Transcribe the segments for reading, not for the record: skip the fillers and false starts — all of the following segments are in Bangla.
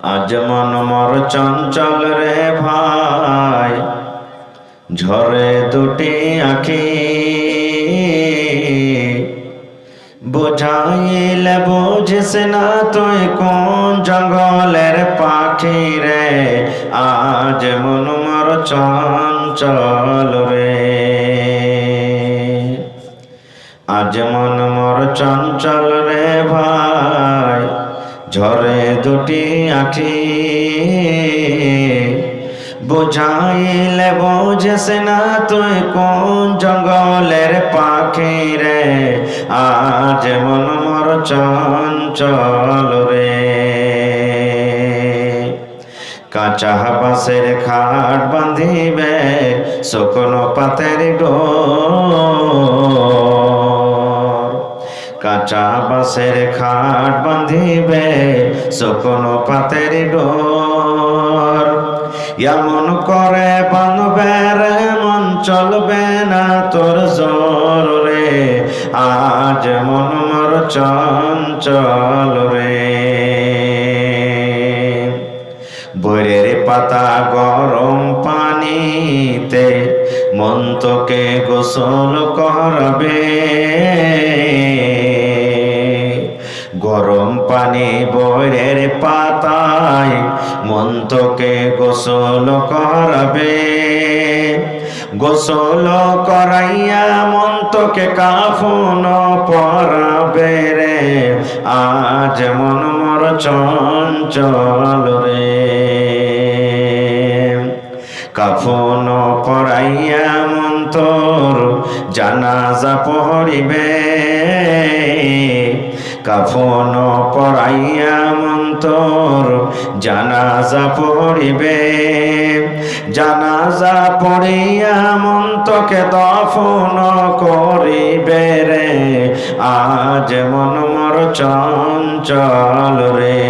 আজ মন মোর চঞ্চল রে ভাই, ঝরে দুটি আখি। বুঝাইলে বুঝিস না তুই কোন জঙ্গলের পাখি রে, আজ মন মোর চঞ্চল রে। আজ মন মোর চঞ্চল রে ভাই, ঝরে দুটি আখি। বুঝাইলে বুঝিস না তুই কোন জঙ্গলের পাখি রে, আজ মন মোর চঞ্চল রে। কাঁচা বাঁশের খাট বাঁধিবে শুকনো পাতের ডোর, কাঁচা বাঁশের খাট বাঁধিবে শুকনো পাতের ডোর। এমন করে বাঁধবে রে মন চলবে না তোর জোর রে, আজ মন মোর চঞ্চল রে। বৈরের পাতা গরম পানিতে মন তোকে গোসল করবে, গরম পানি বৈরের পাতায় মন তোকে গোসল করবে। গোসল করাইয়া মন তোকে কাফন পরাবে রে, আজ মন মোর চঞ্চল রে। কাফন পরাইয়া মন তোর জানাজা পড়িবে, কাফন পরাইয়া মন তোর জানাজা পড়িবে। জানাজা পড়িয়া মন তোকে দফন করিবে রে, আজ মন মোর চঞ্চল রে।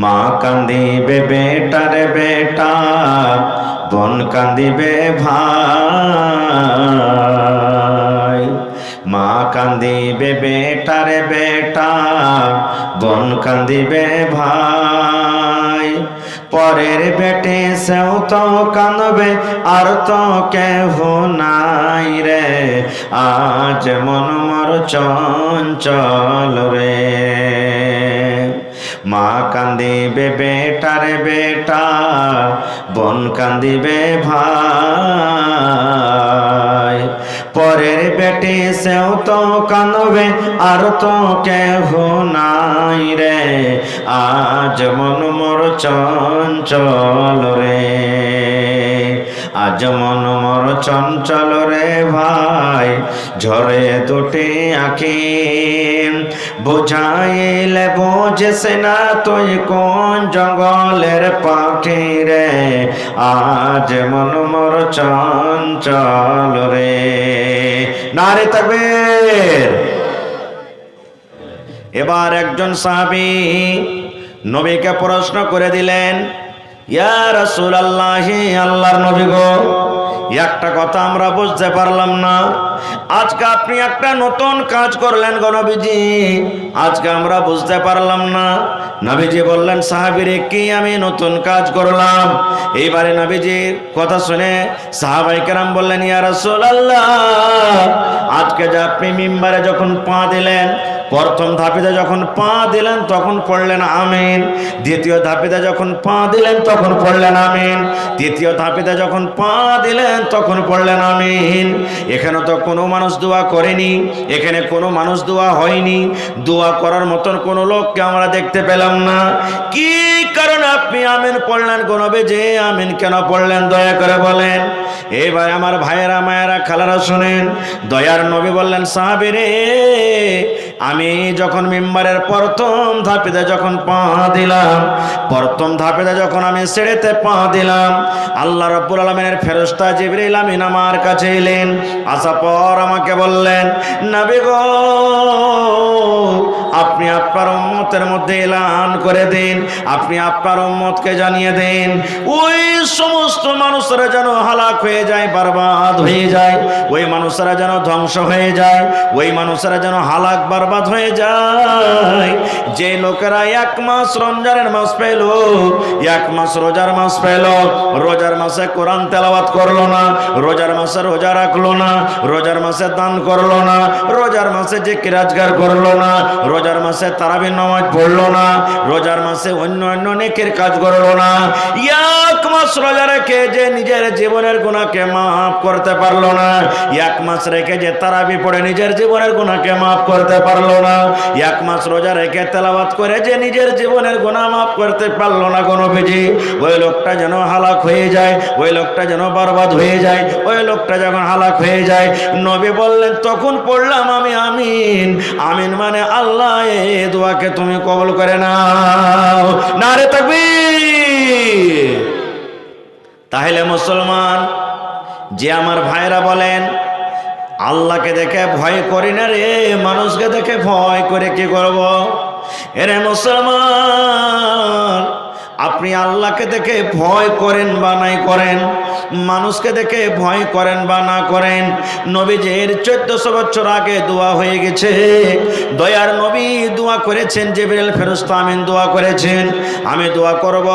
মা কান্দিবে বেটারে বেটা, বোন কান্দিবে ভাই। মা কান্দিবে বেটারে বেটা, বোন কান্দিবে ভাই। পরের বেটে সেও তো কাঁদবে আর তো কেহ নাই রে, আজ মন মোর চঞ্চল রে। মা কান্দিবে বেটারে বেটা, বোন কান্দিবে ভাই। পরের বেটি সেও তো কাঁদবে আর তো কেহ নাই রে, আজ মন মোর চঞ্চল রে। আজ মন মোর চঞ্চল রে ভাই, ঝরে দুটি আখি। বুঝাইলে বুঝিস না তুই কোন জঙ্গলের পাখি রে, আজ মন মোর চঞ্চল রে। নারে তাকবীর। এবার একজন সাহাবী নবীকে প্রশ্ন করে দিলেন, ইয়া রাসূলুল্লাহ, আল্লাহর নবী গো, একটা কথা আমরা বুঝতে পারলাম না। আজকে আপনি একটা নতুন কাজ করলেন গো নবীজি, আজকে আমরা বুঝতে পারলাম না। নবীজি বললেন, সাহাবীরে কি আমি নতুন কাজ করলাম? এইবারে নবীজির কথা শুনে সাহাবায়ে কেরাম বললেন, ইয়া রাসূলুল্লাহ, আজকে যে আপনি মিম্বারে যখন পা দিলেন, প্রথম ধাপিতে যখন পা দিলেন তখন পড়লেন আমিন, দ্বিতীয় ধাপিতে যখন পা দিলেন তখন পড়লেন আমিন, তৃতীয় ধাপিতে যখন পা দিলেন তখন পড়লেন আমিন। এখানে তো কোনো মানুষ দোয়া করেনি, এখানে কোনো মানুষ দোয়া হয়নি, দোয়া করার মতন কোনো লোককে আমরা দেখতে পেলাম না। কি কারণে আপনি আমিন পড়লেন গো নবীজি? আমিন কেন পড়লেন দয়া করে বলেন। এবার আমার ভাইয়েরা মায়েরা খালারা শুনেন, দয়ার নবী বললেন, সাহাবীরে, আমি যখন মিম্বারের প্রথম ধাপিতে যখন পা দিলাম, প্রথম ধাপিতে যখন আমি সিঁড়িতে পা দিলাম, আল্লাহ রাব্বুল আলামিনের ফেরেশতা জিবরিল আমিন আমার কাছে এলেন। আসার পর আমাকে বললেন, নবী গো, আপনি আপনার উম্মতের মধ্যে এলান করে দিন, আপনি আপনার উম্মতকে জানিয়ে দেন, ওই সমস্ত মানুষরা যেন হালাক হয়ে যায়, বরবাদ হয়ে যায়, ওই মানুষরা যেন ধ্বংস হয়ে যায়, ওই মানুষরা যেন হালাক বরবাদ হয়ে যায় যে লোকেরা 1 মাস রমজানের মাস পেল, 1 মাস রোজার মাস পেল, রোজার মাসে কোরআন তেলাওয়াত করলো না, রোজার মাসে রোজা রাখলো না, রোজার মাসে দান করলো না, রোজার মাসে জিকির আজকার করলো না, রোজার মাসে তারাবি নামাজ পড়লো না, রোজার মাসে অন্য অন্য নেকির কাজ করলো না, 1 মাস রোজা রেখে যে নিজের জীবনের গুনাহকে মাফ করতে পারলো না, 1 মাস রেখে যে তারাবি পড়ে নিজের জীবনের গুনাহকে মাফ করতে পারলো না, 1 মাস রোজা রেখে তেলাওয়াত করে যে নিজের জীবনের গুনাহ মাফ করতে পারলো না কোন বেজি, ওই লোকটা যেন হালাক হয়ে যায়, ওই লোকটা যেন বরবাদ হয়ে যায়, ওই লোকটা যখন হালাক হয়ে যায় নবী বললেন তখন পড়লাম আমি আমিন। আমিন মানে আল্লাহ এই দোয়াকে তুমি কবুল করে নাও, নারে তাকবীর। তাহলে মুসলমান যে আমার ভাইরা বলেন আল্লাহকে দেখে ভয় করি না রে, মানুষকে দেখে ভয় করে কি করব? এরে মুসলমান, আপনি আল্লাহকে দেখে ভয় করেন বা নাই করেন, মানুষকে দেখে ভয় করেন বা না করেন, নবীজির 1400 বছর আগে দোয়া হয়ে গেছে, দয়ার নবী দোয়া করেছেন, জিবরিল ফেরেশতা আমিন দোয়া করেছেন, আমি দোয়া করব,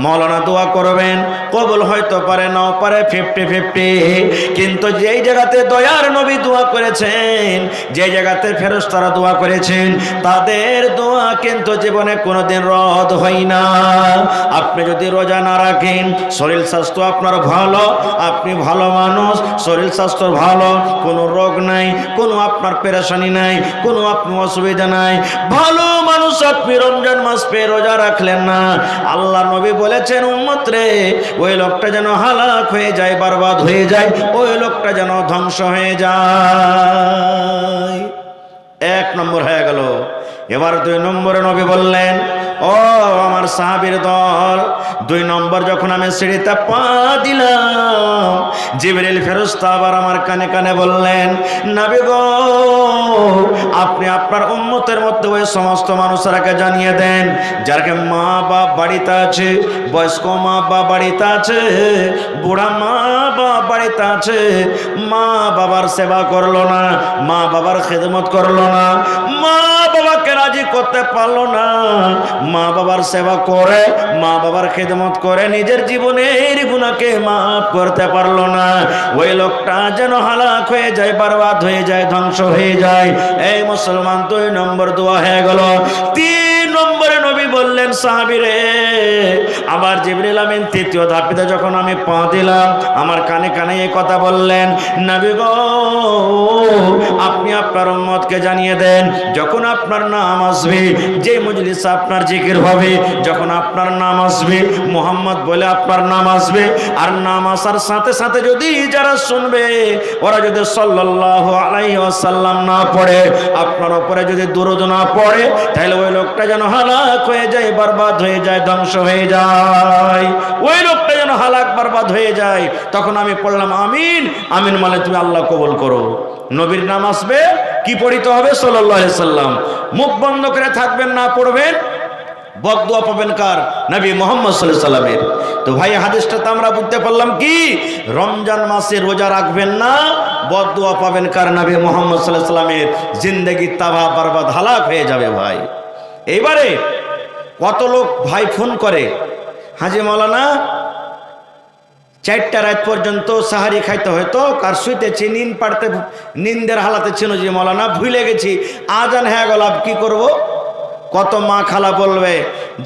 মাওলানা দোয়া করবেন, কবুল হয়তো পারে নাও পারে 50-50, কিন্তু যেই জায়গাতে দয়ার নবী দোয়া করেছেন, যে জায়গাতে ফেরেশতারা দোয়া করেছেন, তাদের দোয়া কিন্তু জীবনে কোনোদিন রদ হয় না। আপনি যদি রোজা না রাখেন, শরীর স্বাস্থ্য আপনার ভালো, আপনি ভালো মানুষ, শরীর স্বাস্থ্য ভালো, কোনো রোগ নাই, কোনো আপনার পেরেশানি নাই, কোনো আপনার অসুবিধা নাই, ভালো মানুষ, আপনি রমজান মাস পেয়ে রোজা রাখলেন না, আল্লাহ নবী বলেছেন উম্মত রে, ওই লোকটা যেন হালাক হয়ে যায়, বরবাদ হয়ে যায়, ওই লোকটা যেন ধ্বংস হয়ে যায়। 1 নম্বর হয়ে গেল। এবার 2 নম্বরে নবী বললেন, ও আমার সাহাবীর দল, 2 নম্বর যখন আমি সিঁড়িতে পা দিলাম, জিবরিল ফেরেশতা আবার আমার কানে কানে বললেন, নবী গো, আপনি আপনার উম্মতের মধ্যে ওই সমস্ত মানুষরাকে জানিয়ে দেন যারকে মা বাপ বাড়িতে আছে, বয়স্ক মা বাপ বাড়িতে আছে, বুড়া মা বাপ বাড়িতে আছে, মা বাবার সেবা করলো না, মা বাবার খেদমত করলো না, মা বাবাকে রাজি করতে পারলো না, মা বাবার সেবা করে, মা বাবার খেদমত করে নিজের জীবনের গুনাহকে মাফ করতে পারলো না, ওই লোকটা যেন হালাক হয়ে যায়, বরবাদ হয়ে যায়, ধ্বংস হয়ে যায়। এই মুসলমান 2 নম্বর দোয়া হয়ে গেল। 3 নম্বরে নবী বললেন, সাহাবীরে, আবার জিবরিল আমিন 3য় ধাপে যখন আমি পা দিলাম, আমার কানে কানে এই কথা বললেন, নবী গো, আপনি আপনার উম্মতকে জানিয়ে দেন যখন আপনার নাম আসবে, যে মজলিসে আপনার জিকির হবে, যখন আপনার নাম আসবে, মুহাম্মদ বলে আপনার নাম আসবে, আর নাম আসার সাথে সাথে যদি যারা শুনবে ওরা যদি সাল্লাল্লাহু আলাইহি ওয়াসাল্লাম না পড়ে, আপনার উপরে যদি দুরূদ না পড়ে, তাহলে ওই লোকটা যেন হালাক হয়ে যায়, বরবাদ হয়ে যায়, ধ্বংস হয়ে যায়, ওই লোকটা যেন হালাক বরবাদ হয়ে যায়। তখন আমি পড়লাম আমিন। আমিন মানে তুমি আল্লাহ কবুল করো। নবীর নাম আসবে, কি পড়িতে হবে? সাল্লাল্লাহু আলাইহি সাল্লাম। মুখ বন্ধ করে থাকবেন না, পড়বেন, বদদুয়া পাবেন কার? নবী মুহাম্মদ সাল্লাল্লাহু আলাইহি সাল্লামের। তো ভাই হাদিসটা তো আমরা বুঝতে পারলাম কি, রমজান মাসে রোজা রাখবেন না, বদদুয়া পাবেন কার? নবী মুহাম্মদ সাল্লাল্লাহু আলাইহি সাল্লামের। জিন্দেগি তাবাহ বরবাদ হালাক হয়ে যাবে ভাই। এইবারে কত লোক ভাই ফোন করে, হাজি মাওলানা 4টা রাত পর্যন্ত সাহারি খাইতে হয়তো, কার শুইতেছি, নিন্দের হালাতে ছিল, যে মাওলানা ভুলে গেছি, আজান হয়ে গেল, কি করব? কত মা খালা বলবে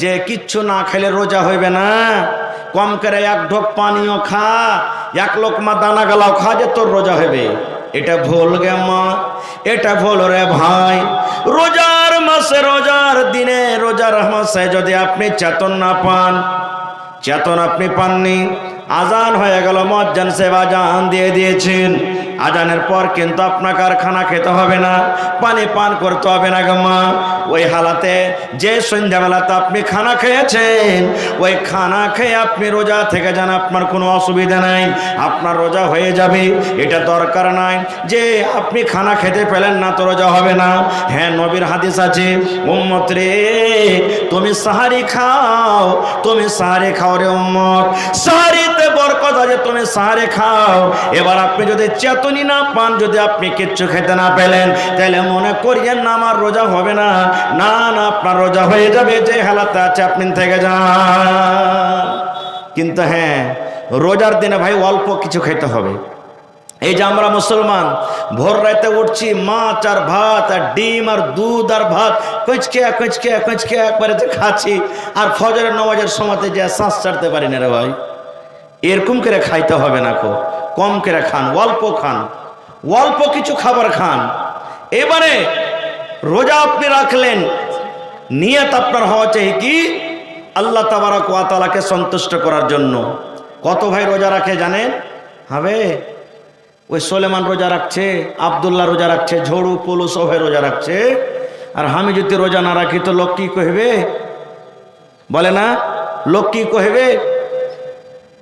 যে কিচ্ছু না খেলে রোজা হইবে না, কম করে 1 ঢোক পানিও খা, 1 লোকমা দানা গালাও খা, যে তোর রোজা হবে। এটা ভুল গে মা, এটা ভুল রে ভাই। রোজার মাসে, রোজার দিনে, রোজার মাসে যদি আপনি চেতন না পান, চেতন আপনি পাননি, আজান হয়ে গেল, মুয়াজ্জিন সাহেব আজান দিয়ে দিয়েছেন, আজানের পর কিন্তু আপনাকে আর খানা খেতে হবে না, পানি পান করতে হবে না গো মা। ওই হালাতে যে সন্ধ্যাবেলাতে আপনি খানা খেয়েছেন, ওই খানা খেয়ে আপনি রোজা থেকে যান, আপনার কোনো অসুবিধা নাই, আপনার রোজা হয়ে যাবে। এটা দরকার নাই যে আপনি খানা খেতে পেলেন না তো রোজা হবে না। হ্যাঁ, নবীর হাদিস আছে, উম্মত রে তুমি সাহারি খাও, তুমি সাহারি খাও রে উম্মত, সাহারিতে বরকত আছে, তুমি সাহারি খাও। এবার আপনি যদি চেতনি না পান, যদি আপনি কিচ্ছু খেতে না পেলেন, তাহলে মনে করিয়েন না আমার রোজা হবে না। না না, আপনার রোজা হয়ে যাবে, যে হালাতে আছে আপনি থেকে যান। কিন্তু হ্যাঁ, রোজার দিনে ভাই অল্প কিছু খেতে হবে। এই যে আমরা মুসলমান ভোর রাতে উঠছি, মাছ আর ভাত আর ডিম আর দুধ আর ভাত কচকে একবারে যে খাচ্ছি, আর ফজরের নামাজের সময়তে যে শ্বাস ছাড়তে পারি না রে ভাই। এরকম করে খাইতে হবে না, কম করে খান, অল্প খান, অল্প কিছু খাবার খান। এবারে রোজা আপনি রাখলেন, নিয়ত আপনার হওয়া চাই কি আল্লাহ তাবারক ওয়া তাআলাকে সন্তুষ্ট করার জন্য। কত ভাই রোজা রাখে জানেন? হবে ওই সোলেমান রোজা রাখছে, আব্দুল্লাহ রোজা রাখছে, ঝড়ু পুলু সবাই রোজা রাখছে, আর আমি যদি রোজা না রাখি তো লোক কি কহিবে? বলে না, লোক কি কহিবে?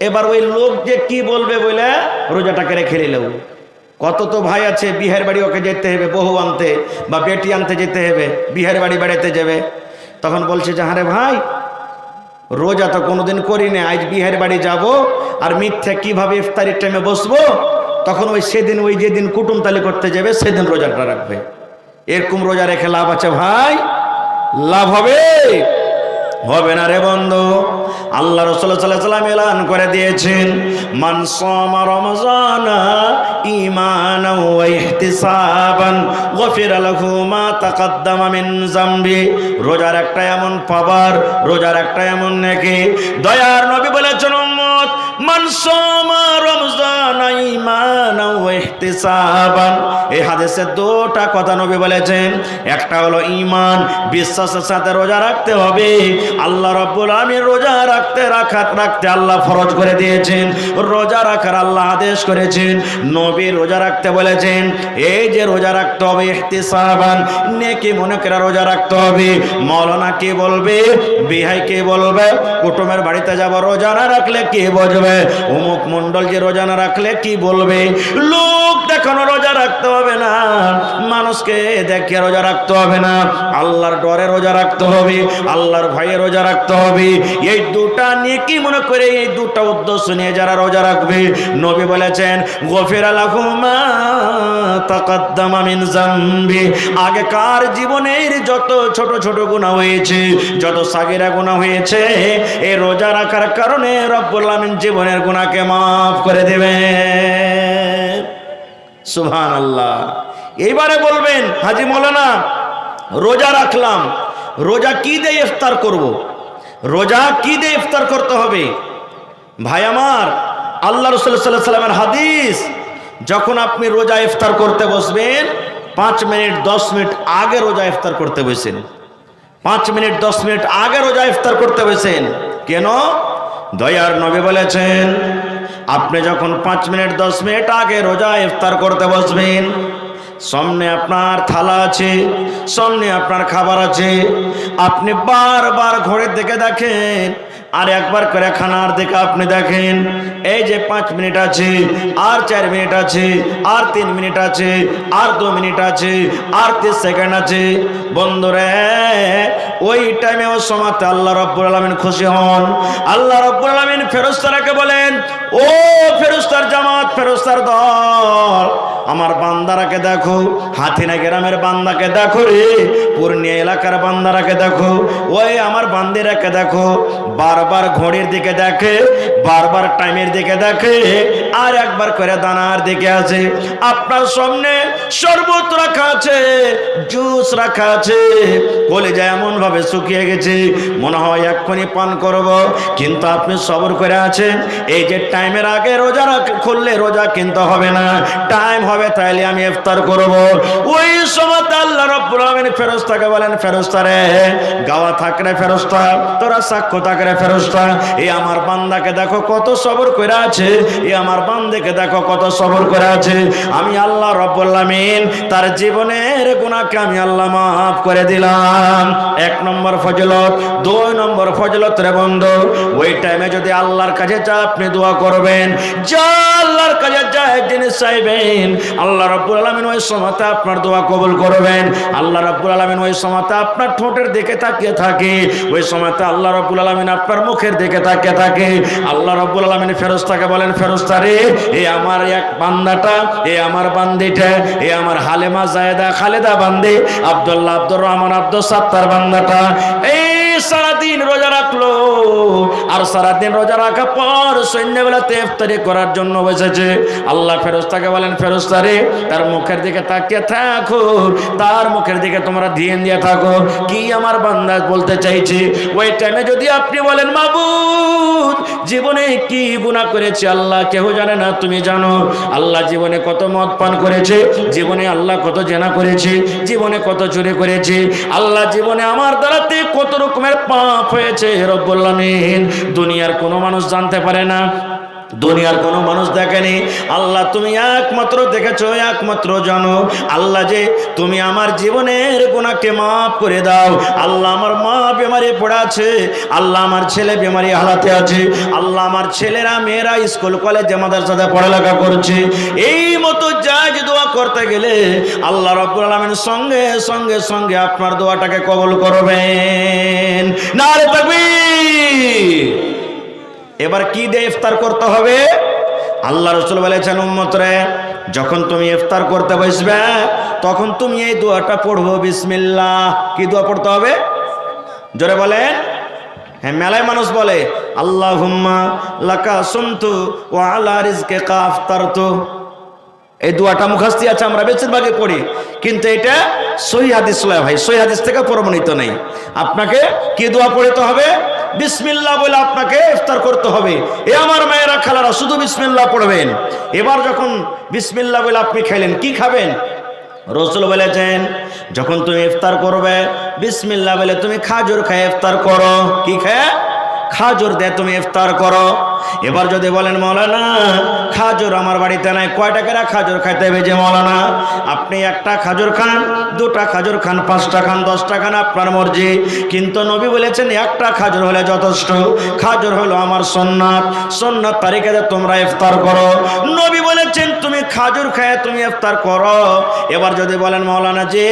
এবার ওই লোক যে কি বলবে বলে রোজাটাকে রেখে নিলেও। কত তো ভাই আছে বিহার বাড়ি, ওকে যেতে হবে বহু আনতে বা বেটি আনতে যেতে হবে, বিহার বাড়ি বেড়াতে যাবে, তখন বলছে যে আরে ভাই রোজা তো কোনোদিন করি না, আজ বিহার বাড়ি যাব, আর মিথ্যা কিভাবে ইফতারির টাইমে বসবো, তখন ওই সেদিন ওই যেদিন কুটুম তালি করতে যাবে সেদিন রোজাটা রাখবে। এরকম রোজা রেখে লাভ আছে ভাই? লাভ হবে? হবে না রে বন্ধু। আল্লাহ রাসূল সাল্লাল্লাহু আলাইহি ওয়াসাল্লাম এলান করে দিয়েছেন, মান সামা রমজানা ঈমানান ওয়া ইহতিসাবান গফিরা লাহু মা তাকাদ্দামা মিন যামবি। রোজার একটা এমন পাওয়ার, রোজার একটা এমন নেকি, দয়ার নবী বলেছেন উম্মত, মান সামা রমজানা ঈমানান ওয়া ইহতিসাবান। এই হাদিসে দুটো কথা নবী বলেছেন, একটা হলো ঈমান, বিশ্বাসের সাথে রোজা রাখতে হবে। আল্লাহ রাব্বুল আলামিন রোজা রাখতে আল্লাহ ফরজ করে দিয়েছেন, রোজা রাখার আল্লাহ আদেশ করেছেন, নবী রোজা রাখতে বলেছেন। এই যে রোজা রাখতে হবে ইহতিসাবান, নেকি মনে করে রোজা রাখতে হবে। মাওলানা কে বলবে, বিহাই কে বলবে, কুটুমের বাড়িতে যাব রোজা না রাখলে কে বুঝবে, অমুক মন্ডল যে রোজা না রাখলে কি বলবে, লোক দেখানো রোজা রাখতে হবে না, মানুষকে দেখে রোজা রাখতে হবে না, আল্লাহর ডরে রোজা রাখতে হবে, আল্লাহর ভয়ে রোজা রাখতে হবে। এই দুটা নিয়ে কি মনে করে, এই দুটা উদ্দেশ্য নিয়ে যারা রোজা রাখবে, নবী বলেছেন গফিরা লাহু মা তাকাদ্দামা মিন যামবি। আগেকার জীবনের যত ছোট ছোট গুনাহ হয়েছে, যত সাগীরা গুনাহ হয়েছে, এই রোজা রাখার কারণে রব্বুল আলামিন জীবনের গুনাহকে মাফ করে দেবেন। সুবহানাল্লাহ। এইবারে বলবেন হাজী মাওলানা রোজা রাখলাম, রোজা কি দিয়ে ইফতার করব? রোজা কি দিয়ে ইফতার করতে হবে? ভাই আমার, আল্লাহ রাসূল সাল্লাল্লাহু আলাইহি ওয়াসাল্লামের হাদিস, যখন আপনি রোজা ইফতার করতে বসবেন 5 মিনিট 10 মিনিট আগে রোজা ইফতার করতে বসেন। 5 মিনিট 10 মিনিট আগে রোজা ইফতার করতে বসেন। কেন? দয়ার নবী বলেছেন, আপনি যখন 5 মিনিট 10 মিনিট আগে রোজা ইফতার করতে বসবেন, সামনে আপনার থালা আছে, সামনে আপনার খাবার আছে, আপনি বারবার ঘড়ির দিকে দেখেন, আর একবার করে খানার দিকে আপনি দেখেন, এই যে 5 মিনিট আছে, আর 4 মিনিট আছে, আর 3 মিনিট আছে, আর 2 মিনিট আছে, আর 30 সেকেন্ড আছে। বন্ধুরে, ওই টাইমে ও সময়তে আল্লাহ রাব্বুল আলামিন খুশি হন। আল্লাহ রাব্বুল আলামিন ফেরেশতাকে বলেন, ও ফেরেশতার জামাত, ফেরেশতার দল, আমার বান্দারাকে দেখো, হাতিনা গ্রামের বান্দাকে দেখো রে, পূর্ণিয়া এলাকার বান্দারাকে দেখো, ওই আমার বান্দিরাকে দেখো, বারবার ঘড়ির দিকে দেখে, বারবার টাইমের দিকে দেখে, আর একবার করে দানার দিকে আছে। আপনার সামনে শরবত রাখা আছে, জুস রাখা আছে, কলিজা এমন ভাবে শুকিয়ে গেছে মনে হয় এক্ষুনি পান করব, কিন্তু আপনি সবর করে আছেন। এই যে টাইমের আগে রোজা খুললে রোজা কিন্তু হবে না, টাইম হবে তাইলে আমি ইফতার করব। ওই সময় আল্লাহ রাব্বুল আলামিন ফেরেশতাকে বলেন, ফেরেশতা রে, গাওয়া থাকরে ফেরেশতা, তোরা সাক্ষ্য থাকরে ফেরেশতা, এই আমার বান্দাকে দেখো দেখো কত সবর করে আছে, এ আমার বান্দাকে দেখো কত সবর করে আছে। আমি আল্লাহ রাব্বুল আলামিন তার জীবনের গুনাহকে আমি আল্লাহ মাফ করে দিলাম। 1 নম্বর ফজিলত। 2 নম্বর ফজিলত রে বন্ধু, ওই টাইমে যদি আল্লাহর কাছে যা আপনি দোয়া করবেন, যা আল্লাহর কাছে যা জিনিস চাইবেন, আল্লাহ রাব্বুল আলামিন ওই সময়তে আপনার দোয়া কবুল করবেন। আল্লাহ রাব্বুল আলামিন ওই সময়তে আপনার ঠোঁটের দিকে তাকিয়ে থাকে, ওই সময়তে আল্লাহ রাব্বুল আলামিন আপনার মুখের দিকে তাকিয়ে থাকে। আল্লাহ রাব্বুল আলামিন ফেরেশতাকে বলেন, ফেরেশতা রে, এই আমার এক বান্দাটা, এই আমার বান্দিটা, এই আমার হালেমা জায়েদা খালেদা বান্দি, আব্দুল্লাহ আব্দুর রহমান আব্দুল সাত্তার বান্দাটা এই সারাদিন রোজা রাখলো, আর সারাদিন রোজা রাখার পর সন্ধ্যাবেলাতে ইফতারি করার জন্য বসেছে। আল্লাহ ফেরেশতাকে বলেন, ফেরেশতা রে, তার মুখের দিকে তাকিয়ে থাকো, তার মুখের দিকে তোমরা ধ্যান দিয়ে থাকো, কি আমার বান্দা বলতে চাইছে। ওই টাইমে যদি আপনি বলেন, মাবুদ জীবনে কি গুনাহ করেছে আল্লাহ কেউ জানে না, তুমি জানো। আল্লাহ জীবনে কত মদ পান করেছে, জীবনে আল্লাহ কত জেনা করেছে, জীবনে কত চুরি করেছে, আল্লাহ জীবনে আমার দ্বারাতে কত রকমের পাপ হয়েছে রব্বুল আলামিন দুনিয়ার কোনো মানুষ জানতে পারে না, দুনিয়ার কোনো মানুষ দেখেনি। আল্লাহ তুমি একমাত্র দেখেছো, একমাত্র জানো। আল্লাহ যে তুমি আমার জীবনের গুনাহকে মাফ করে দাও। আল্লাহ আমার মা বেমারি পড়ে আছে, আল্লাহ আমার ছেলে বেমারি হালাতে আছে, আল্লাহ আমার ছেলেরা মেয়েরা স্কুল কলেজে মাদ্রাসাতে পড়ালেখা করছে। এই মতো জায়েজ দোয়া করতে গেলে আল্লাহ রাব্বুল আলামিন সঙ্গে সঙ্গে সঙ্গে আপনার দোয়াটাকে কবুল করবেন। নারে তাকবীর। এবার কি দিয়ে ইফতার করতে হবে? আল্লাহ রাসূল বলেছেন, উম্মত রে, যখন তুমি ইফতার করতে বসবে তখন তুমি এই দোয়াটা পড়বো, বিসমিল্লাহ। কি দোয়া পড়তে হবে? জোরে বলেন। হ্যাঁ, মেলায় মানুষ বলে আল্লাহুম্মা লাকা সুমতু ওয়া আলা রিজকিকা আফতারতু। এই দোয়াটা মুখস্থ আছে, আমরা বেশিরভাগই পড়ি, কিন্তু এটা সহিহ হাদিস নয় ভাই, সহিহ হাদিস থেকে প্রমাণিত নেই। আপনাকে কি দোয়া পড়তে হবে? বিসমিল্লাহ বলে আপনাকে ইফতার করতে হবে। এ আমার মায়েরা খালারা, শুধু বিসমিল্লাহ পড়বেন। এবার যখন বিসমিল্লাহ বলে আপনি খেলেন, কি খাবেন? রাসূল বলেছেন, যখন তুমি ইফতার করবে বিসমিল্লাহ বলে তুমি খাজুর খেয়ে ইফতার করো। কি খেয়ে? খাজুর দিয়ে তুমি ইফতার করো। এবার যদি বলেন, মাওলানা খাজুর আমার বাড়িতে নাই, কয় টাকার খাজুর খাইতে হবে যে মাওলানা? আপনি একটা খাজুর খান, দুটা খাজুর খান, 5টা খান, 10টা খান, আপনার মর্জি। কিন্তু নবী বলেছেন একটা খাজুর হলে যথেষ্ট। খাজুর হলো আমার সুন্নাত, সুন্নাত তারিখে তোমরা ইফতার করো। নবী বলেছেন তুমি খাজুর খেয়ে তুমি ইফতার করো। এবার যদি বলেন, মাওলানা যে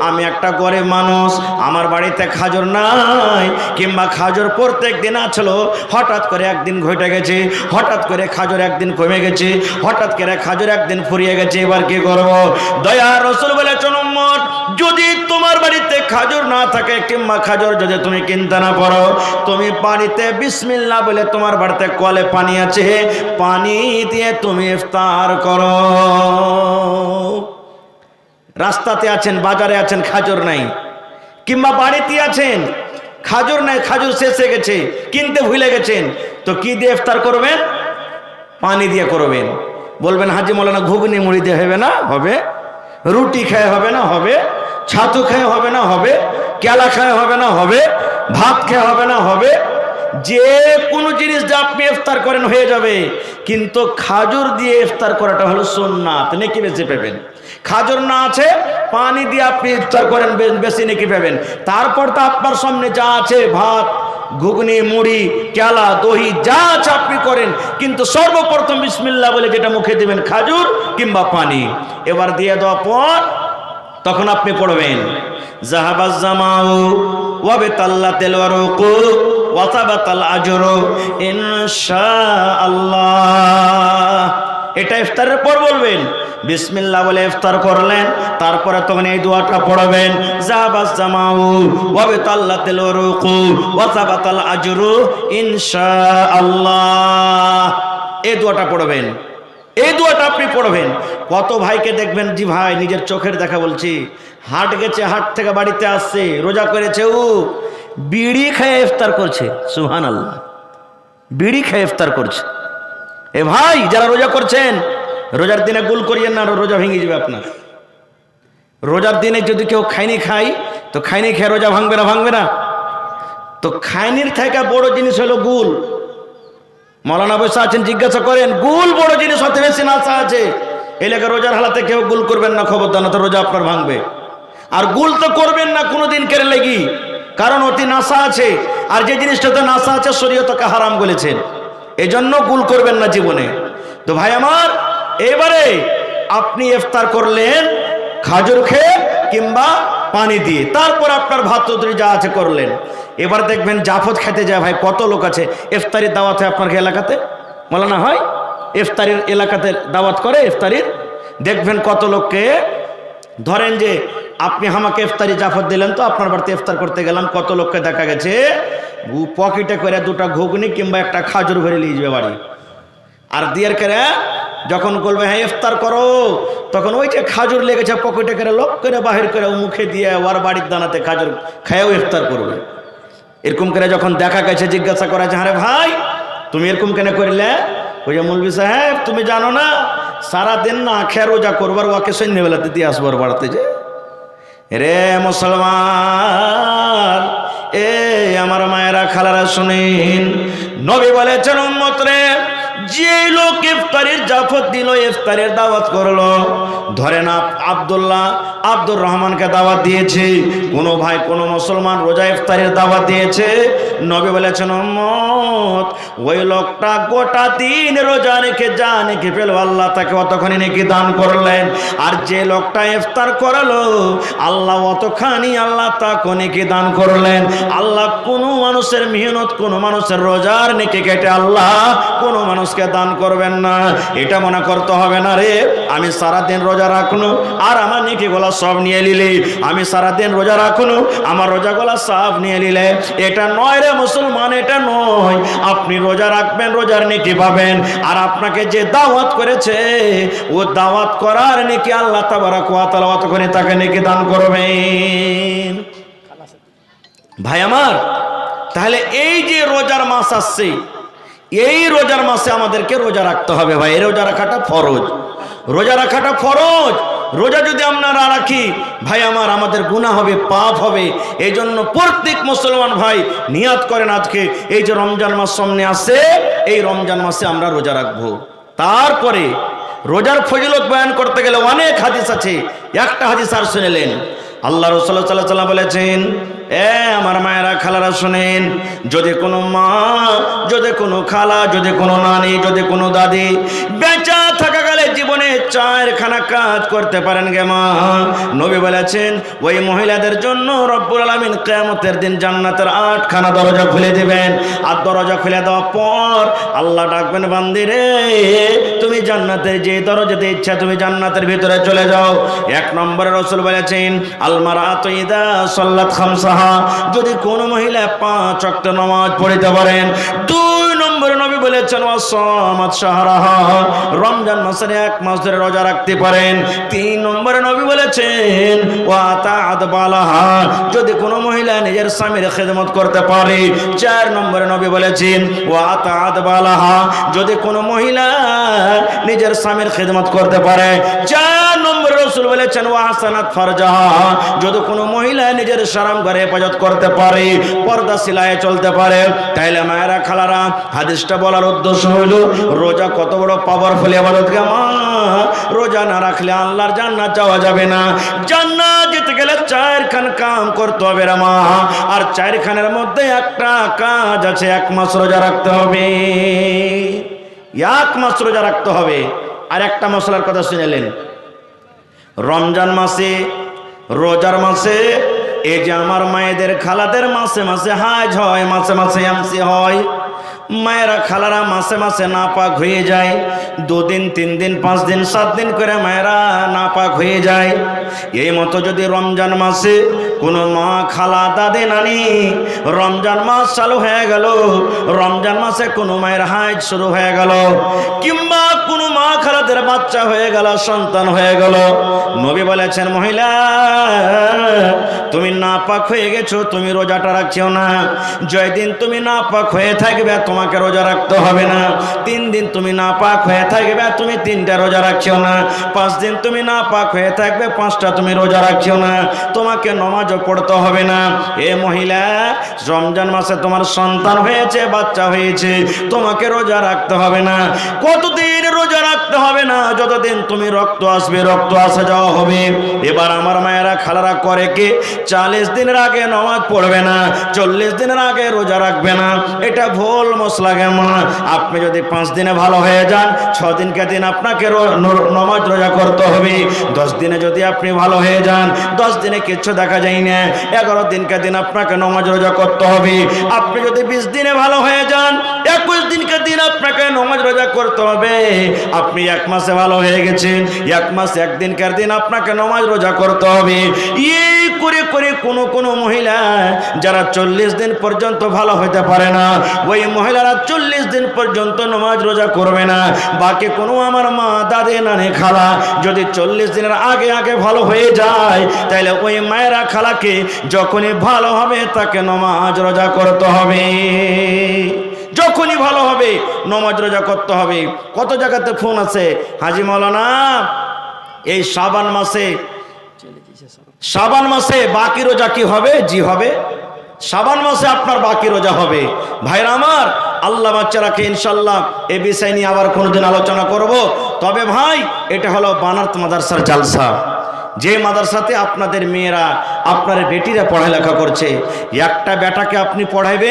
আমি একটা গরিব মানুষ, আমার বাড়িতে খাজুর নাই, কিংবা খাজুর প্রত্যেক দিন আসলো, হঠাৎ করে একদিন ঘটে গেছে, হঠাৎ করে খাজুর একদিন কমে গেছে, হঠাৎ করে খাজুর একদিন ফুরিয়ে গেছে, এবার কি করব? দয়া রাসূল বলেছেন, উম্মত যদি তোমার বাড়িতে খাজুর না থাকে, কিংবা খাজুর যদি তুমি কিনতে না পারো, তুমি বাড়িতে বিসমিল্লাহ বলে, তোমার বাড়িতে কলে পানি আছে, পানি দিয়ে তুমি ইফতার করো। রাস্তাতে আছেন, বাজারে আছেন, খাজুর নাই, কিংবা বাড়িতে আছেন, খাজুর নাই, খাজুর শেষ হয়ে গেছে, কিনতে ভুলে গেছেন, তো কি দিয়ে ইফতার করবেন? পানি দিয়ে করবেন। বলবেন, হাজি মাওলানা ঘুগনি মুড়ি দিয়ে হবে না? হবে। রুটি খেয়ে হবে না? হবে। ছাতু খেয়ে হবে না? হবে। কেলা খেয়ে হবে না? হবে। ভাত খেয়ে হবে না? হবে। যে কোনো জিনিস দিয়ে আপনি ইফতার করেন হয়ে যাবে, কিন্তু খাজুর দিয়ে ইফতার করাটা হলো সুন্নাত, নেকি বেশি পাবেন। খাজুর না আছে, পানি দিয়ে আপনি ইফতার করেন, বেশি নেকি পাবেন। তারপর তো আপনার সামনে যা আছে, ভাত, ঘুগনি, মুড়ি, কেলা, দহি যা আছে আপনি করেন, কিন্তু সর্বপ্রথম বিসমিল্লাহ বলে যেটা মুখে দিবেন, খাজুর কিংবা পানি। এবার দিয়ে দেওয়ার পর তখন আপনি পড়বেন, জাহাবাজ জামাউ ওয়া বিতাল্লাতিল ওয়ারুকু ওয়া তাবাতাল আজরু ইনশাআল্লাহ। এটা ইফতারের পর বলবেন। বিসমিল্লাহ বলে ইফতার করলেন, তারপরে তখন এই দোয়াটা পড়বেন, জাহাবাজ জামাউ ওয়া বিতাল্লাতিল ওয়ারুকু ওয়া তাবাতাল আজরু ইনশাআল্লাহ। এই দোয়াটা পড়বেন, এই দোয়াটা আপনি পড়বেন। কত ভাইকে দেখবেন, জি ভাই নিজের চোখের দেখা বলছি, হাট গেছে, হাট থেকে বাড়িতে আসছে, রোজা করেছে, ও বিড়ি খেয়ে ইফতার করছে। সুবহানাল্লাহ, বিড়ি খেয়ে ইফতার করছে। এ ভাই যারা রোজা করছেন, রোজার দিনে গুল করিয়েন না, রোজা ভেঙে যাবে আপনার। রোজার দিনে যদি কেউ খাইনি খাই, তো খাইনি খেয়ে রোজা ভাঙবে না? ভাঙবে না। তো খাইনির থেকে বড় জিনিস হলো গুল। মৌলানা বসে আছেন, জিজ্ঞাসা করেন গুল বড় জিনিস, হতে বেশি নাশা আছে। এলাকা রোজার হালাতে কেউ গুল করবেন না, খবরদার, না তো রোজা আপনার ভাঙবে। আর গুল তো করবেন না কোনোদিন কেড়ে লেগি, কারণ অতি নাশা আছে। আর যে জিনিসটাতে নাশা আছে শরীয়তকে হারাম বলেছেন, এজন্য গুল করবেন না জীবনে। তো ভাই আমার, এবারে আপনি ইফতার করলেন খাজুর খেয়ে কিংবা পানি দিয়ে, তারপর আপনার ভাত তরকারি যা আছে করলেন। এবার দেখবেন জাফত খেতে যায় ভাই, কত লোক আছে। ইফতারির দাওয়াত হয় আপনার এলাকাতে, মৌলানা হয় ইফতারির এলাকাতে দাওয়াত করে ইফতারির, দেখবেন কত লোককে। ধরেন যে আপনি আমাকে ইফতারি জাফত দিলেন, তো আপনার বাড়িতে ইফতার করতে গেলাম, কত লোককে দেখা গেছে পকেটে করে দুটা ঘুগনি কিংবা একটা খাজুর ভরে নিয়ে যাবে বাড়ি। আর দিয়ার করে যখন বলবে হ্যাঁ ইফতার করো, তখন ওই যে খাজুর লেগেছে পকেটে করে লোক করে বাহির করে মুখে দিয়ে ওর বাড়ির দানাতে খাজুর খায়ও ইফতার করবে। এরকম করে যখন দেখা গেছে, জিজ্ঞাসা করা যে আরে ভাই তুমি এরকম কেন করলে? ওই যে মৌলভী সাহেব তুমি জানো না সারাদিন না খেয়ে রোজা করবার, ওকে সন্ধ্যেবেলাতে দিয়ে আসবার বাড়াতে যে। রে মুসলমান, এ আমার মায়েরা খালারা শুনেন, নবী বলেছেন উম্মত রে, যে লোক ইফতারির জাফত দিল, ইফতারের দাওয়াত করলো, ধরেন আব্দুর রহমানকে দাওয়াত দিয়েছে, কোনো ভাই কোনো মুসলমান রোজা ইফতারের দাওয়াত দিয়েছে, নবী বলেছেন উম্মত ওই লোকটা গোটা দিন রোজা রেখে যা নেকি পেল আল্লাহ তাকে অতখানি নেকি দান করলেন। আর যে লোকটা ইফতার করালো আল্লাহ অতখানি আল্লাহ তাকে নেকি দান করলেন। আল্লাহ কোনো মানুষের মেহনত, কোনো মানুষের রোজার নেকি কেটে আল্লাহ কোনো মানুষকে দান করবেন না। এটা মনে করতে হবে না রে আমি সারাদিন রোজা রাখলো আর আমার নেকি গোলা সব নিয়ে নিলে, আমি সারাদিন রোজা রাখলো আমার রোজা গোলা সব নিয়ে নিলে, এটা নয় রে মুসলমান, এটা নয়। আপনি রোজা রাখবেন, রোজার নেকি পাবেন, আর আপনাকে যে দাওয়াত করেছে ও দাওয়াত করার নেকি আল্লাহ তাবারক ওয়া তাআলা অতখানি তাকে নেকি দান করবেন। ভাই আমার, তাহলে এই যে রোজার মাস আসছে, এই রোজার মাসে আমাদেরকে রোজা রাখতে হবে ভাই। এই রোজা রাখাটা ফরজ, রোজা রাখাটা ফরজ। রোজা যদি আমরা না রাখি ভাই আমার, আমাদের গুনাহ হবে, পাপ হবে। এই জন্য প্রত্যেক মুসলমান ভাই নিয়াত করেন আজকে এই যে রমজান মাস সামনে আসছে, এই রমজান মাসে আমরা রোজা রাখবো। তারপরে রোজার ফজিলত বয়ান করতে গেলে অনেক হাদিস আছে, একটা হাদিস আর শুনলেন। আল্লাহ রাসূল সাল্লাল্লাহু আলাইহি ওয়াসাল্লাম বলেছেন, এ আমার মায়েরা খালারা শুনেন, যদি কোনো মা, যদি কোনো খালা, যদি কোনো নানি, যদি কোনো দাদি বেঁচে থাকাকালে জীবনে 4খানা কাজ করতে পারেন গে মা, নবী বলেছেন ওই মহিলাদের জন্য রব্বুল আলামিন কিয়ামতের দিন জান্নাতের 8খানা দরজা খুলে দিবেন। আর দরজা খুলে দেওয়ার পর আল্লাহ ডাকবেন, বান্দি রে তুমি জান্নাতের যে দরজাতে ইচ্ছা তুমি জান্নাতের ভিতরে চলে যাও। 1 নম্বরে রাসূল বলেছেন আল মারাতু ইদা সাল্লাত খামসাহা, যদি কোন মহিলা 5 ওয়াক্ত নামাজ পড়তে পারেন। 2 নম্বরে নবী বলেছেন ওয়াসামাত শাহরাহা, রমজান মাসের 1 মাস ধরে রোজা রাখতে পারেন। 3 নম্বরে নবী বলেছেন ওয়াতাআত বালাহা, যদি কোন মহিলা নিজের স্বামীর খেদমত করতে পারে। 4 নম্বরে নবী বলেছেন ওয়াতাআত বালাহা, যদি কোন মহিলা নিজের স্বামীর খেদমত করতে পারে। 4 নম্বরে রাসূল বলেছেন ওয়াহসানাত ফারজাহা, যদি কোনো মহিলা নিজের শরম ঘরে হেফাজত করতে পারে, পর্দা সিলায়ে চলতে পারে। তাইলে মায়েরা খালারা, হাদিসটা বলার উদ্দেশ্য হলো রোজা কত বড় পাওয়ারফুল ইবাদত গে মা। রোজা না রাখলে আল্লাহর জান্নাত যাওয়া যাবে না। জান্নাত যেতে গেলে 4খান কাম করতে হবে রে মা। আর 4খানের মধ্যে একটা কাজ আছে, 1 মাস রোজা রাখতে হবে। 1 মাস রোজা রাখতে হবে। আর একটা মশলার কথা শুনেলেন, রমজান মাসে, রোজার মাসে, এই যে আমার মায়েদের খালাদের মাসে মাসে হাজ হয়, মাসে মাসে এমসি হয়। মায়েরা খালারা মাসে মাসে নাপাক হয়ে যায়। 2 দিন 3 দিন 5 দিন 7 দিন করে মায়েরা নাপাক হয়ে যায়। এই মতো যদি রমজান মাসে কোনো মা, খালা, দাদি, নানি রমজান মাস চালু হয়ে গেল, রমজান মাসে কোনো মায়ের হাজ শুরু হয়ে গেল, কিংবা কোনো মা খালাদের বাচ্চা হয়ে গেল, সন্তান হয়ে গেল, নবী বলেছেন মহিলা তুমি নাপাক হয়ে গেছো, তুমি রোজাটা রাখছো না। যেদিন তুমি নাপাক হয়ে থাকবে তোমাকে রোজা রাখতে হবে না। 3 দিন তুমি নাপাক হয়ে থাকবে, তুমি 3টা রোজা রাখছো না। 5 দিন তুমি নাপাক হয়ে থাকবে, 5টা তুমি রোজা রাখছো না। তোমাকে নমাজ নামাজও পড়তে হবে না। এ মহিলা, রমজান মাসে তোমার সন্তান হয়েছে, বাচ্চা হয়েছে, তোমাকে রোজা রাখতে হবে না। কতদিন রোজা রাখতে হবে না? যতদিন তুমি রক্ত আসবে, রক্ত আসা যাওয়া হবে। এবার আমার মায়েরা খালারা করে কি, 40 দিনের আগে নামাজ পড়বে না, 40 দিনের আগে রোজা রাখবে না। এটা ভুল মশলা মা। আপনি যদি 5 দিনে ভালো হয়ে যান, 6 দিনকে দিন আপনাকে নামাজ রোজা করতে হবে। 10 দিনে যদি আপনি ভালো হয়ে যান, 10 দিনে কিচ্ছু দেখা যায় না, 11 দিনকে দিন আপনাকে নামাজ রোজা করতে হবে। আপনি যদি 20 দিনে ভালো হয়ে যান, 21 দিনকে দিন আপনাকে নামাজ রোজা করতে হবে। আপনি 1 মাসে ভালো হয়ে গেছেন, 1 মাস 1 দিনকার দিন আপনাকে নামাজ রোজা করতে হবে। এই করে করে কোন মহিলা যারা 40 দিন পর্যন্ত ভালো হতে পারে না, ওই মহিলারা 40 দিন পর্যন্ত নামাজ রোজা করবে না। বাকি কোনো আমার মা, দাদি, নানি, খালা যদি 40 দিনের আগে আগে ভালো হয়ে যায়, তাহলে ওই মায়েরা খালাকে যখনই ভালো হবে তাকে নামাজ রোজা করতে হবে। যখনই ভালো হবে নামাজ রোজা করতে হবে। কত জায়গাতে ফোন আছে, হাজি মাওলানা এই শাবান মাসে বাকি রোজা কি হবে? জি হবে, শাবান মাসে আপনার বাকি রোজা হবে। ভাইরা আমার, আল্লাহ বাচ্চারাকে ইনশাল্লাহ এ বিষয় নিয়ে আবার কোনোদিন আলোচনা করব। তবে ভাই, এটা হলো বানারত মাদ্রাসার জালসা, যে মাদ্রাসাতে আপনাদের মেয়েরা, আপনার বেটিরা পড়ালেখা করছে। একটা বেটাকে আপনি পড়াইবে